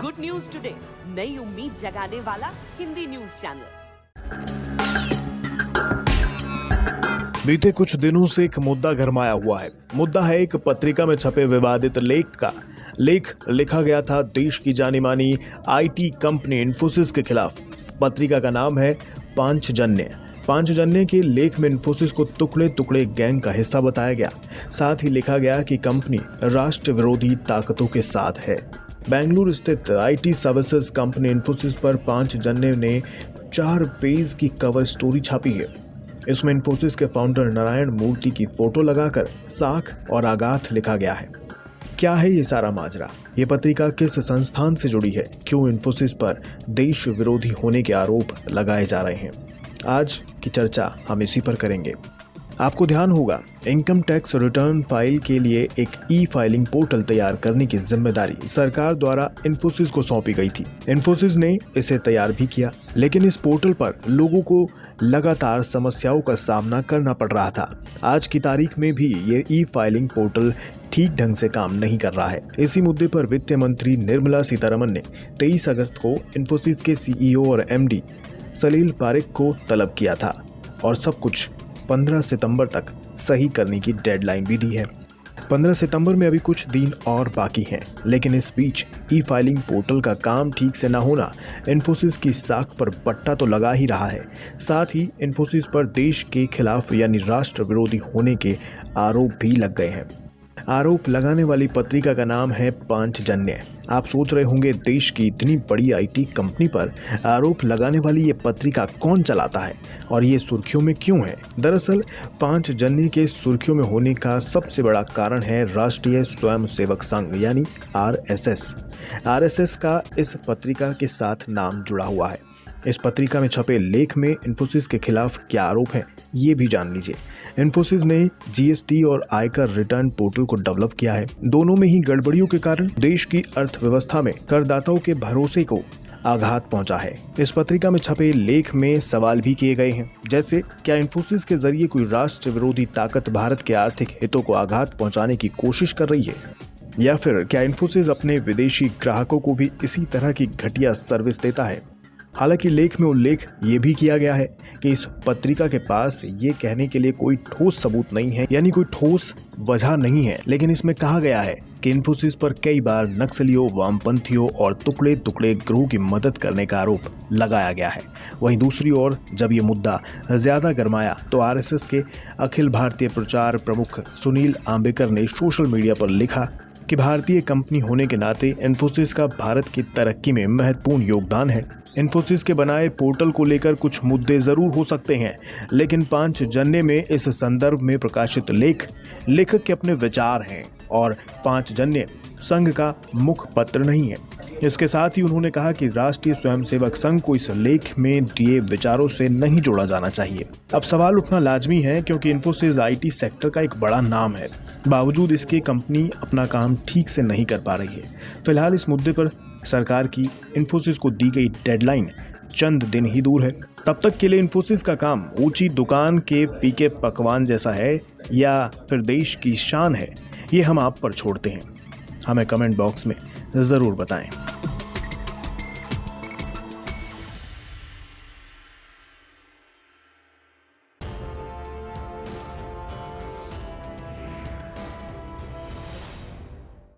Good news today, नई उम्मीद जगाने वाला हिंदी न्यूज चैनल। बीते कुछ दिनों से एक मुद्दा गरमाया हुआ है। मुद्दा है एक पत्रिका में छपे विवादित लेख का। लेख लिखा गया था देश की जानी मानी आईटी कंपनी इन्फोसिस के खिलाफ। पत्रिका का नाम है पांचजन्य। पांचजन्य के लेख में इन्फोसिस को टुकड़े टुकड़े गैंग का हिस्सा बताया गया। साथ ही लिखा गया कि कंपनी राष्ट्र विरोधी ताकतों के साथ है। बेंगलुरु स्थित आईटी सर्विसेज कंपनी इन्फोसिस पर पांचजन्य ने 4 पेज की कवर स्टोरी छापी है। इसमें इन्फोसिस के फाउंडर नारायण मूर्ति की फोटो लगाकर साख और आगाथ लिखा गया है। क्या है ये सारा माजरा? ये पत्रिका किस संस्थान से जुड़ी है? क्यों इन्फोसिस पर देश विरोधी होने के आरोप लगाए जा रहे हैं? आज की चर्चा हम इसी पर करेंगे। आपको ध्यान होगा, इनकम टैक्स रिटर्न फाइल के लिए एक ई फाइलिंग पोर्टल तैयार करने की जिम्मेदारी सरकार द्वारा इन्फोसिस को सौंपी गई थी। इन्फोसिस ने इसे तैयार भी किया, लेकिन इस पोर्टल पर लोगों को लगातार समस्याओं का सामना करना पड़ रहा था। आज की तारीख में भी ये ई फाइलिंग पोर्टल ठीक ढंग से काम नहीं कर रहा है। इसी मुद्दे पर वित्त मंत्री निर्मला सीतारमण ने 23 अगस्त को इन्फोसिस के सीईओ और एमडी सलील पारेख को तलब किया था और सब कुछ 15 सितंबर तक सही करने की डेडलाइन भी दी है। 15 सितंबर में अभी कुछ दिन और बाकी हैं, लेकिन इस बीच ई फाइलिंग पोर्टल का काम ठीक से न होना इन्फोसिस की साख पर बट्टा तो लगा ही रहा है। साथ ही इन्फोसिस पर देश के खिलाफ यानी राष्ट्र विरोधी होने के आरोप भी लग गए हैं। आरोप लगाने वाली पत्रिका का नाम है पांचजन्य। आप सोच रहे होंगे, देश की इतनी बड़ी आईटी कंपनी पर आरोप लगाने वाली ये पत्रिका कौन चलाता है और ये सुर्खियों में क्यों है? दरअसल पांचजन्य के सुर्खियों में होने का सबसे बड़ा कारण है राष्ट्रीय स्वयंसेवक संघ यानी आरएसएस। आरएसएस का इस पत्रिका के साथ नाम जुड़ा हुआ है। इस पत्रिका में छपे लेख में इन्फोसिस के खिलाफ क्या आरोप है, ये भी जान लीजिए। इन्फोसिस ने जीएसटी और आयकर रिटर्न पोर्टल को डेवलप किया है। दोनों में ही गड़बड़ियों के कारण देश की अर्थव्यवस्था में करदाताओं के भरोसे को आघात पहुंचा है। इस पत्रिका में छपे लेख में सवाल भी किए गए हैं, जैसे क्या इन्फोसिस के जरिए कोई राष्ट्र विरोधी ताकत भारत के आर्थिक हितों को आघात पहुंचाने की कोशिश कर रही है, या फिर क्या इन्फोसिस अपने विदेशी ग्राहकों को भी इसी तरह की घटिया सर्विस देता है। हालांकि लेख में उल्लेख ये भी किया गया है कि इस पत्रिका के पास ये कहने के लिए कोई ठोस सबूत नहीं है, यानी कोई ठोस वजह नहीं है, लेकिन इसमें कहा गया है कि इन्फोसिस पर कई बार नक्सलियों, वामपंथियों और टुकड़े टुकड़े गिरोह की मदद करने का आरोप लगाया गया है। वहीं दूसरी ओर जब ये मुद्दा ज्यादा गरमाया तो आरएसएस के अखिल भारतीय प्रचार प्रमुख सुनील आंबेकर ने सोशल मीडिया पर लिखा कि भारतीय कंपनी होने के नाते इन्फोसिस का भारत की तरक्की में महत्वपूर्ण योगदान है। इन्फोसिस के बनाए पोर्टल को लेकर कुछ मुद्दे जरूर हो सकते हैं, लेकिन पांचजन्य में इस संदर्भ में प्रकाशित लेखक के अपने विचार हैं और पांचजन्य संघ का मुखपत्र नहीं है। इसके साथ ही उन्होंने कहा कि राष्ट्रीय स्वयंसेवक संघ को इस लेख में दिए विचारों से नहीं जोड़ा जाना चाहिए। अब सवाल उठना लाजमी है, क्योंकि इन्फोसिस आईटी सेक्टर का एक बड़ा नाम है। बावजूद इसके कंपनी अपना काम ठीक से नहीं कर पा रही है। फिलहाल इस मुद्दे पर सरकार की इन्फोसिस को दी गई डेडलाइन चंद दिन ही दूर है। तब तक के लिए इन्फोसिस का काम ऊंची दुकान के फीके पकवान जैसा है या फिर देश की शान है, ये हम आप पर छोड़ते हैं। हमें कमेंट बॉक्स में जरूर बताएं।